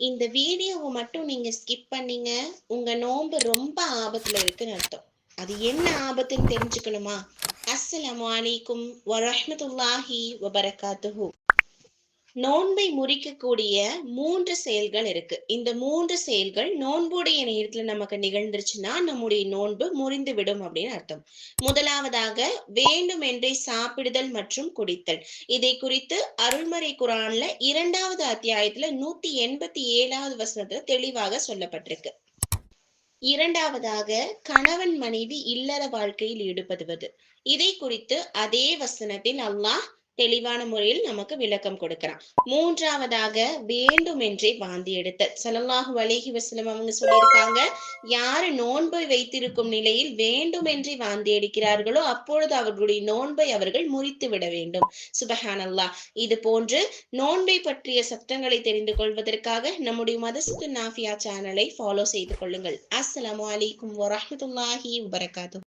இந்த வீடியோவை மட்டும் நீங்க ஸ்கிப் பண்ணீங்க, உங்க நோன்பு ரொம்ப ஆபத்துல இருக்குன்னு அர்த்தம். அது என்ன ஆபத்துன்னு தெரிஞ்சுக்கணுமா? அஸ்ஸலாமு அலைக்கும் வரஹ்மத்துல்லாஹி வபரகாத்துஹு. நோன்பை முறிக்கக்கூடிய 3 செயல்கள் இருக்கு. இந்த 3 செயல்கள் நோன்புடைய நேரத்துல நமக்கு நிகழ்ந்துருச்சுன்னா நம்முடைய நோன்பு முறிந்து விடும் அப்படின்னு அர்த்தம். முதலாவதாக வேண்டுமென்றே சாப்பிடுதல் மற்றும் குடித்தல். இதை குறித்து அருள்மறை குரான்ல 2வது அத்தியாயத்துல 187வது வசனத்துல தெளிவாக சொல்லப்பட்டிருக்கு. இரண்டாவதாக கணவன் மனைவி இல்லற வாழ்க்கையில் ஈடுபடுவது. இதை குறித்து அதே வசனத்தில் அல்லாஹ் தெளிவான முறையில் நமக்கு விளக்கம் கொடுக்கிறான். மூன்றாவதாக வேண்டுமென்றே வாந்தி எடுத்தல். ஸல்லல்லாஹு அலைஹி வஸல்லம் அவங்க சொல்லியிருக்காங்க, யாரு நோன்பை வைத்திருக்கும் நிலையில் வேண்டுமென்றே வாந்தி எடுக்கிறார்களோ அப்பொழுது அவர்களுடைய நோன்பை அவர்கள் முறித்து விட வேண்டும். சுபஹானல்லாஹ். இது போன்று நோன்பை பற்றிய சட்டங்களை தெரிந்து கொள்வதற்காக நம்முடைய மதரசத்துன் நாஃபியா சேனலை ஃபாலோ செய்து கொள்ளுங்கள். அஸ்ஸலாமு அலைக்கும் வரஹ்மத்துல்லாஹி வபரகாத்துஹு.